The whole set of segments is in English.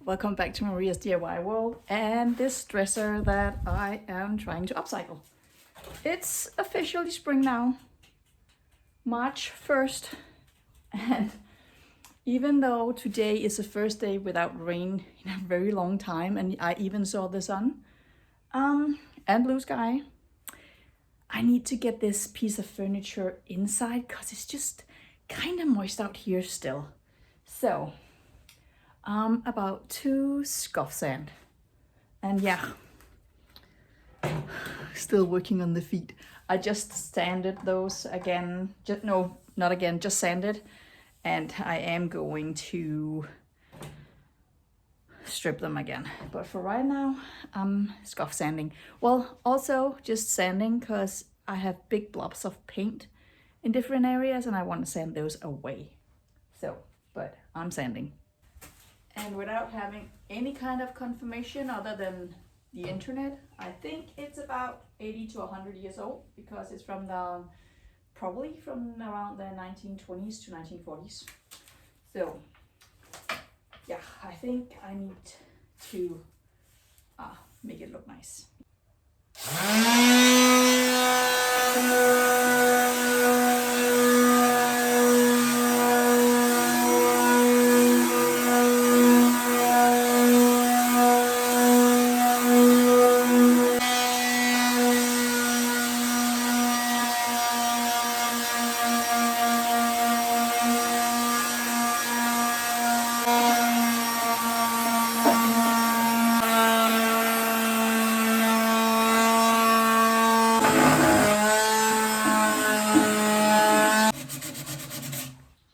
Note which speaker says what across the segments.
Speaker 1: Welcome back to Maria's DIY world and this dresser that I am trying to upcycle. It's officially spring now, March 1st, and even though today is the first day without rain in a very long time and I even saw the sun and blue sky, I need to get this piece of furniture inside because it's just kind of moist out here still. So I'm about to scuff sand, and yeah, still working on the feet. I just sanded those again, just sanded, and I am going to strip them again. But for right now, I'm scuff sanding. Well, also just sanding because I have big blobs of paint in different areas and I want to sand those away. So, but I'm sanding. And without having any kind of confirmation other than the internet, I think it's about 80 to 100 years old because it's from probably from around the 1920s to 1940s. So yeah, I think I need to make it look nice.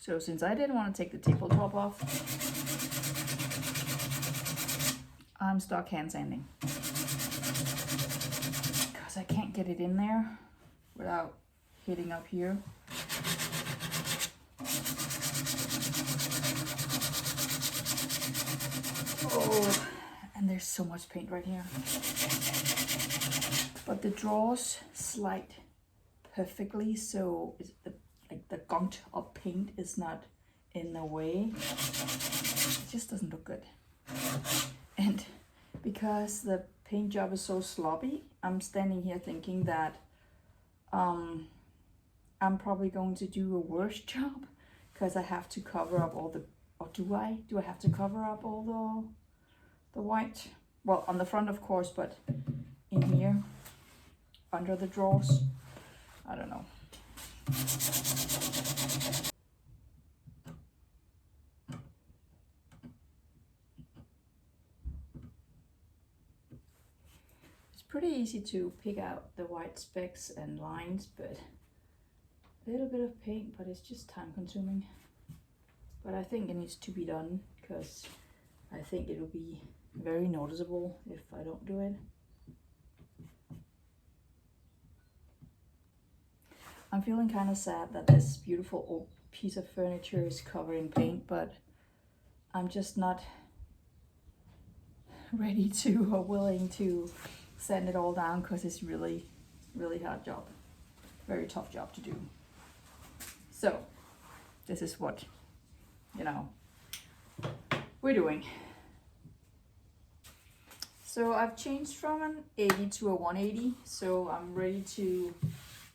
Speaker 1: So since I didn't want to take the tabletop off, I'm stuck hand sanding because I can't get it in there without hitting up here. Oh, and there's so much paint right here. But the drawers slide perfectly, so the gunk of paint is not in the way. It just doesn't look good. And because the paint job is so sloppy, I'm standing here thinking that I'm probably going to do a worse job because I have to cover up all the, or do I have to cover up all the white? Well, on the front of course, but in here, under the drawers, I don't know. It's pretty easy to pick out the white specks and lines, but a little bit of paint, but it's just time consuming. But I think it needs to be done because I think it will be very noticeable if I don't do it. I'm feeling kind of sad that this beautiful old piece of furniture is covered in paint, but I'm just not ready to or willing to sand it all down because it's really hard job, very tough job to do. So this is what, we're doing. So I've changed from an 80 to a 180, so I'm ready to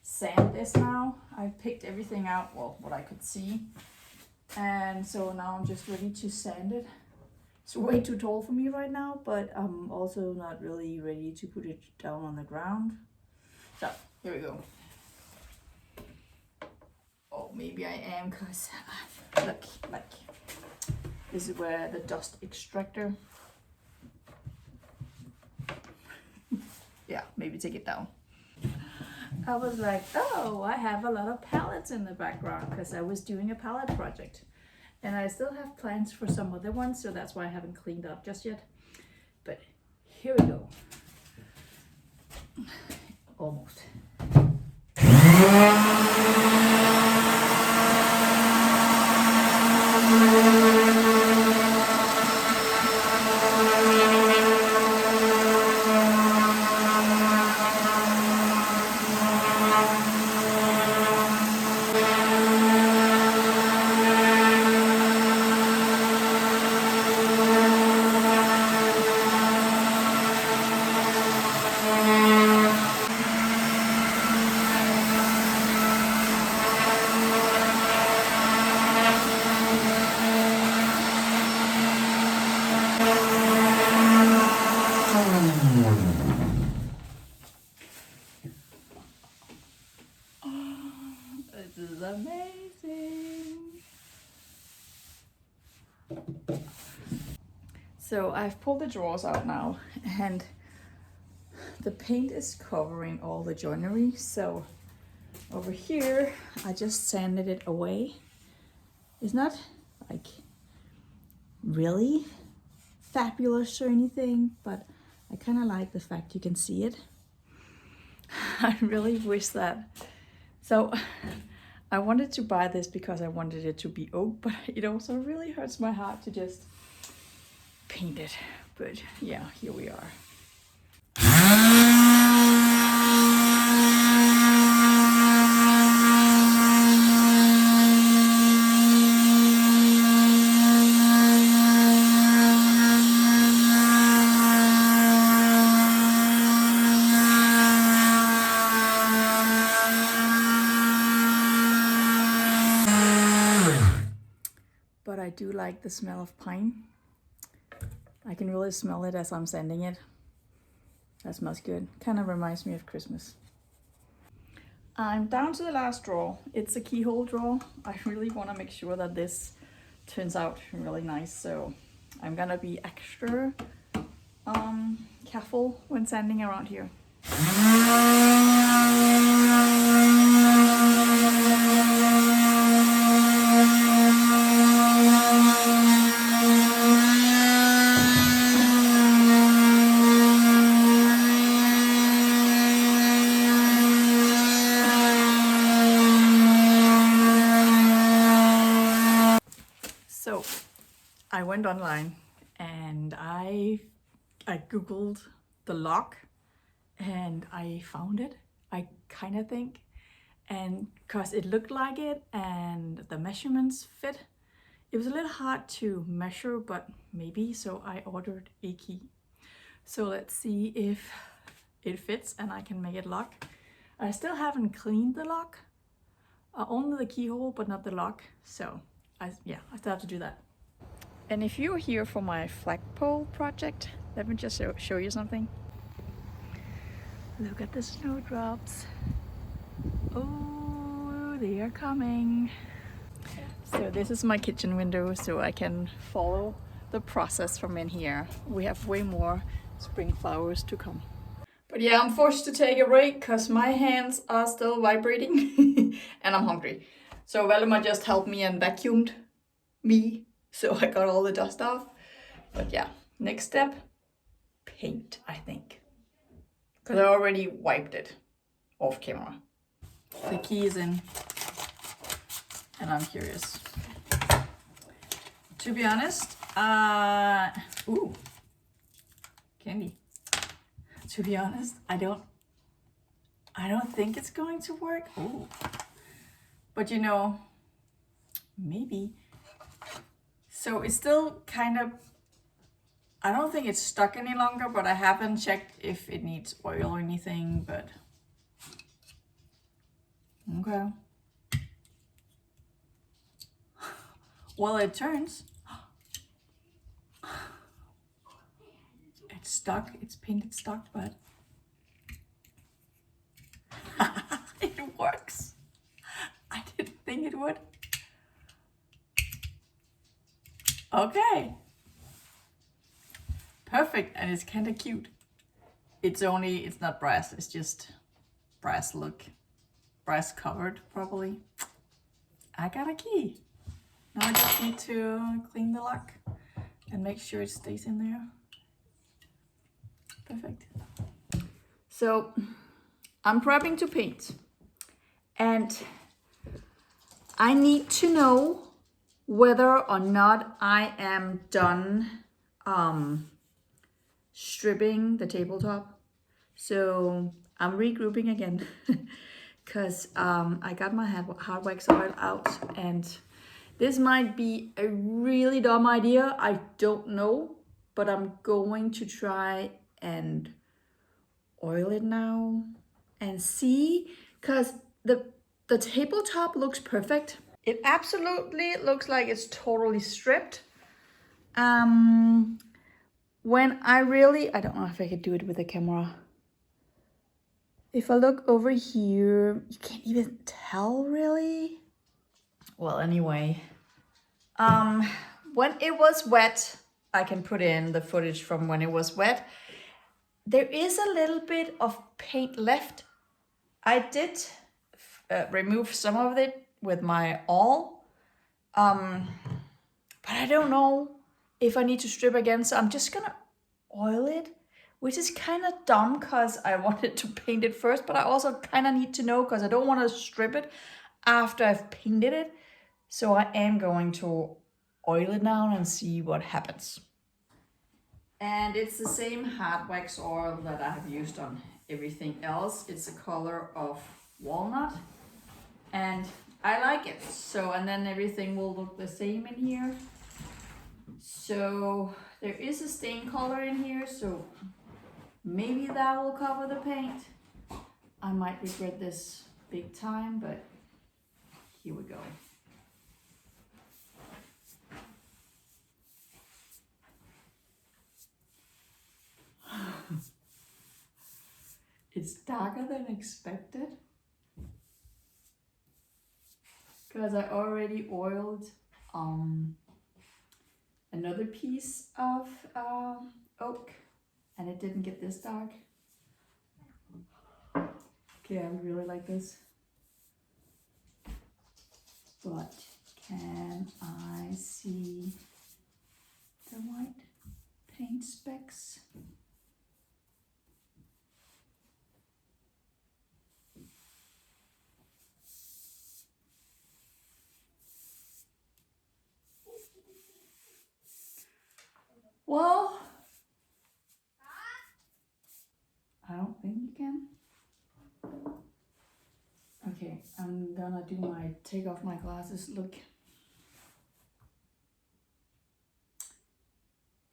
Speaker 1: sand this now. I picked everything out, well, what I could see, and so now I'm just ready to sand it. It's way too tall for me right now, but I'm also not really ready to put it down on the ground. So here we go. Oh, maybe I am, because look, like this is where the dust extractor. Yeah, maybe take it down. I was like, oh, I have a lot of palettes in the background because I was doing a palette project. And I still have plans for some other ones, so that's why I haven't cleaned up just yet. But here we go. Almost. So I've pulled the drawers out now, and the paint is covering all the joinery. So over here, I just sanded it away. It's not like really fabulous or anything, but I kind of like the fact you can see it. I really wish that. So I wanted to buy this because I wanted it to be oak, but it also really hurts my heart to just paint it. But yeah, here we are. But I do like the smell of pine. I can really smell it as I'm sanding it. That smells good. Kind of reminds me of Christmas. I'm down to the last drawer. It's a keyhole drawer. I really want to make sure that this turns out really nice. So I'm gonna be extra careful when sanding around here. So I went online and I googled the lock and I found it, I kind of think, and because it looked like it and the measurements fit. It was a little hard to measure, but maybe, so I ordered a key. So let's see if it fits and I can make it lock. I still haven't cleaned the lock, only the keyhole, but not the lock. So I still have to do that. And if you're here for my flagpole project, let me just show you something. Look at the snowdrops. Oh, they are coming. So this is my kitchen window, so I can follow the process from in here. We have way more spring flowers to come. But yeah, I'm forced to take a break because my hands are still vibrating and I'm hungry. So Valdemar just helped me and vacuumed me, so I got all the dust off. But yeah, next step, paint, I think. Because I already wiped it off camera. The key is in, and I'm curious. To be honest, ooh, candy. To be honest, I don't think it's going to work. Ooh, but you know, maybe. So it's still kind of, I don't think it's stuck any longer, but I haven't checked if it needs oil or anything, but okay. Well, it turns. It's stuck, it's painted stuck, but it works. I didn't think it would. Okay. Perfect, and it's kind of cute. It's not brass, it's just brass look. Brass covered, probably. I got a key. Now I just need to clean the lock and make sure it stays in there. Perfect. So I'm prepping to paint, and I need to know whether or not I am done stripping the tabletop. So I'm regrouping again because I got my hard wax oil out, and this might be a really dumb idea. I don't know, but I'm going to try and oil it now and see, because the tabletop looks perfect. It absolutely looks like it's totally stripped. When I don't know if I could do it with the camera. If I look over here, you can't even tell really. Well, anyway, when it was wet, I can put in the footage from when it was wet. There is a little bit of paint left. I did remove some of it with my awl, but I don't know if I need to strip again, so I'm just gonna oil it, which is kind of dumb because I wanted to paint it first, but I also kind of need to know because I don't want to strip it after I've painted it. So I am going to oil it now and see what happens. And it's the same hard wax oil that I have used on everything else. It's the color of walnut and I like it. So, and then everything will look the same in here. So there is a stain color in here, so maybe that will cover the paint. I might regret this big time, but here we go. It's darker than expected because I already oiled another piece of oak and it didn't get this dark. Okay, I really like this. But can I see the white paint specks? Well, I don't think you can. Okay, I'm gonna do my take off my glasses look.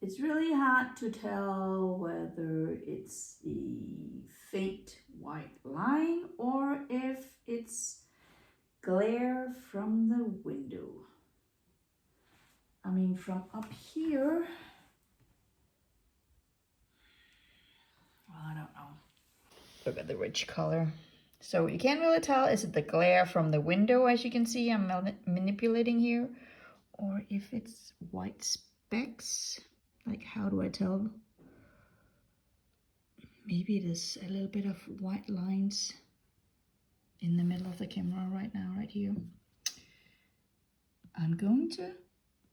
Speaker 1: It's really hard to tell whether it's the faint white line or if it's glare from the window. I mean, from up here, well, I don't know. Look at the rich color. So you can't really tell, is it the glare from the window, as you can see, I'm manipulating here, or if it's white specks. Like, how do I tell? Maybe it is a little bit of white lines in the middle of the camera right now, right here. I'm going to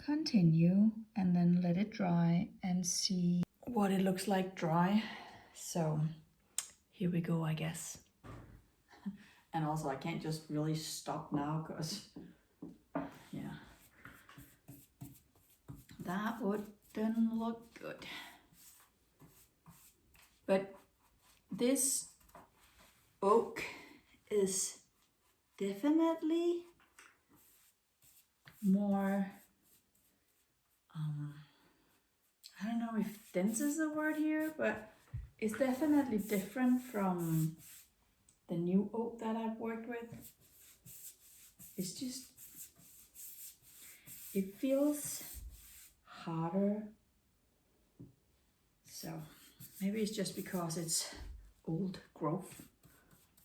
Speaker 1: continue and then let it dry and see what it looks like dry. So here we go, I guess. And also I can't just really stop now because, yeah, that wouldn't look good. But this oak is definitely more, I don't know if dense is the word here, but it's definitely different from the new oak that I've worked with. It's just, it feels harder. So maybe it's just because it's old growth.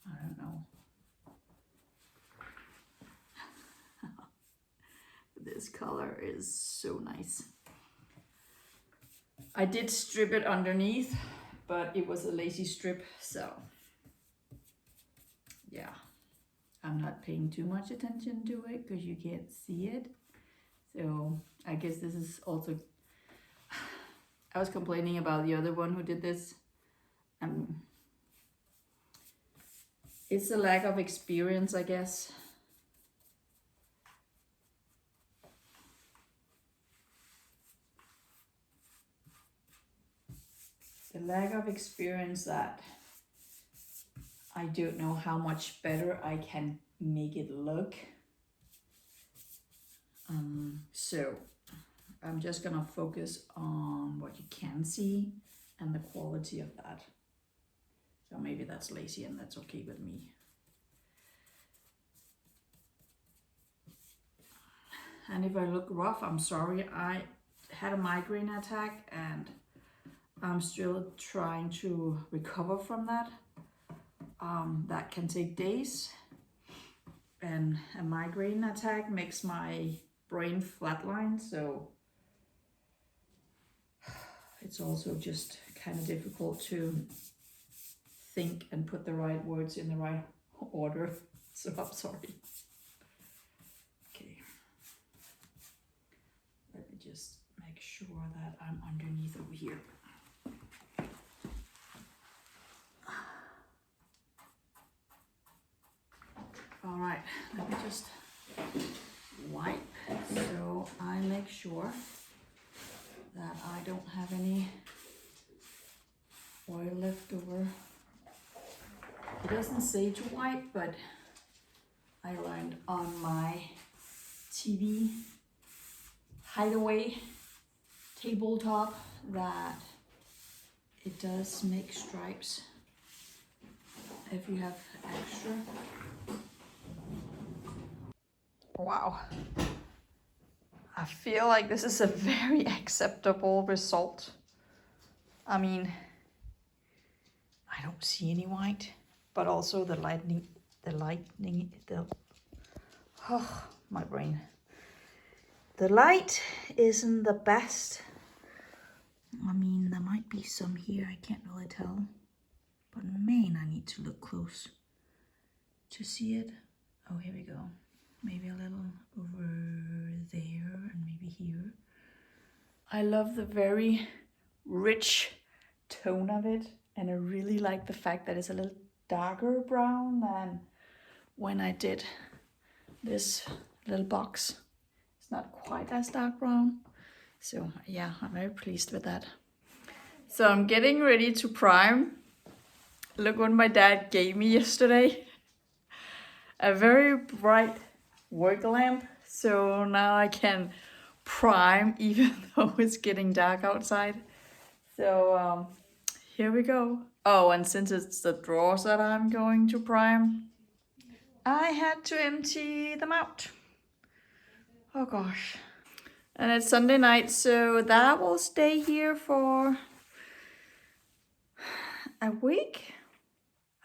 Speaker 1: I don't know. This color is so nice. I did strip it underneath, but it was a lazy strip, so yeah. I'm not paying too much attention to it because you can't see it. So I guess this is also, I was complaining about the other one who did this. It's a lack of experience, I guess. The lack of experience that I don't know how much better I can make it look. So I'm just gonna focus on what you can see and the quality of that. So maybe that's lazy and that's okay with me. And if I look rough, I'm sorry. I had a migraine attack and I'm still trying to recover from that. That can take days. And a migraine attack makes my brain flatline, so it's also just kind of difficult to think and put the right words in the right order. So I'm sorry. Okay. Let me just make sure that I'm underneath over here. All right, let me just wipe so I make sure that I don't have any oil left over. It doesn't say to wipe, but I learned on my TV hideaway tabletop that it does make stripes if you have extra. Wow. I feel like this is a very acceptable result. I mean, I don't see any white, but also the oh, my brain. The light isn't the best. I mean, there might be some here, I can't really tell. But man, I need to look close to see it. Oh, here we go. Maybe a little over there and maybe here. I love the very rich tone of it, and I really like the fact that it's a little darker brown than when I did this little box. It's not quite as dark brown. So yeah, I'm very pleased with that. So I'm getting ready to prime. Look what my dad gave me yesterday. A very bright work lamp. So now I can prime even though it's getting dark outside. So here we go. Oh, and since it's the drawers that I'm going to prime, I had to empty them out. Oh gosh. And it's Sunday night, so that will stay here for a week,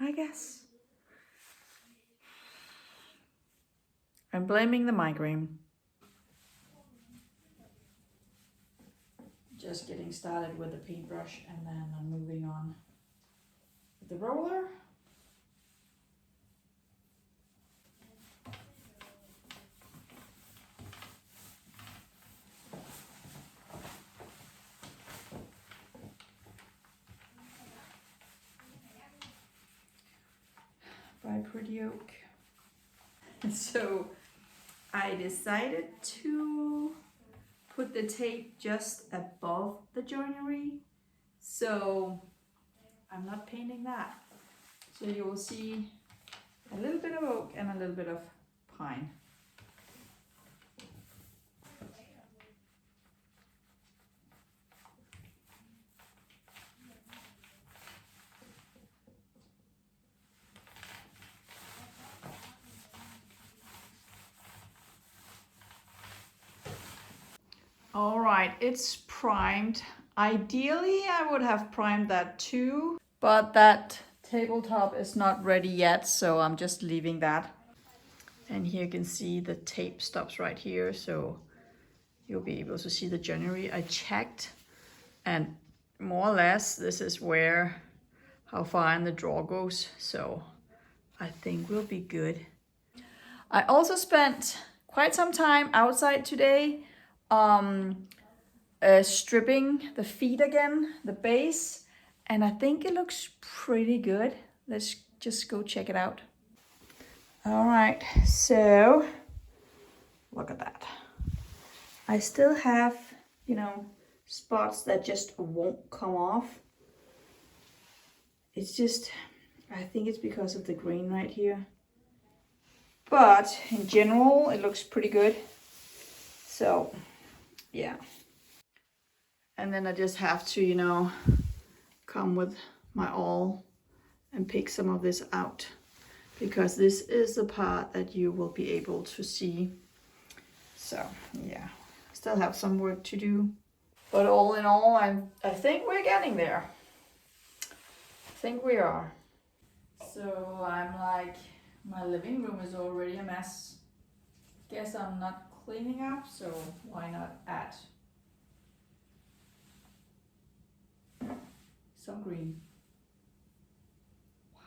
Speaker 1: I guess. I'm blaming the migraine. Just getting started with the paintbrush, and then I'm moving on with the roller. By Pretty Oak. So I decided to put the tape just above the joinery, so I'm not painting that. So you will see a little bit of oak and a little bit of pine. All right, it's primed. Ideally, I would have primed that too, but that tabletop is not ready yet, so I'm just leaving that. And here you can see the tape stops right here, so you'll be able to see the joinery. I checked, and more or less this is where how far in the drawer goes, so I think we'll be good. I also spent quite some time outside today stripping the feet again, the base, and I think it looks pretty good. Let's just go check it out. All right, so look at that. I still have, you know, spots that just won't come off. It's just, I think it's because of the green right here. But in general, it looks pretty good. So, yeah. And then I just have to, you know, come with my awl and pick some of this out, because this is the part that you will be able to see. So, yeah, still have some work to do. But all in all, I think we're getting there. I think we are. So I'm like, my living room is already a mess. Guess I'm not cleaning up, so why not add green. Wow.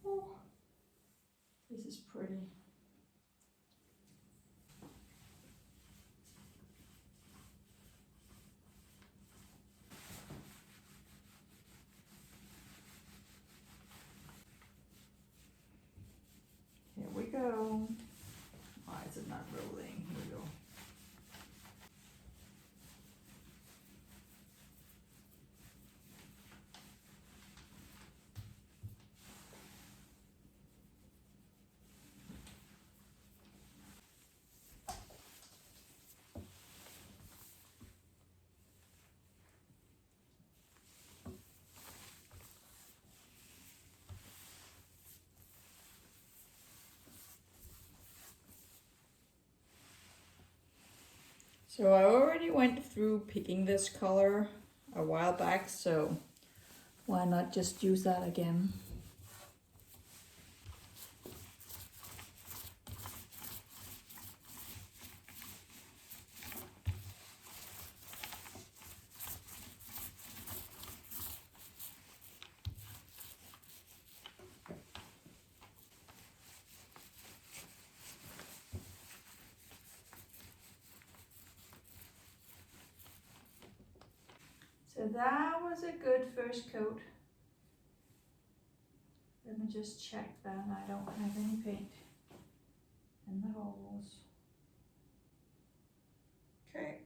Speaker 1: Oh, this is pretty. Here we go. Why is it not rolling? Here we go. So I already went through picking this color a while back, so why not just use that again? So that was a good first coat. Let me just check that I don't have any paint in the holes. Okay.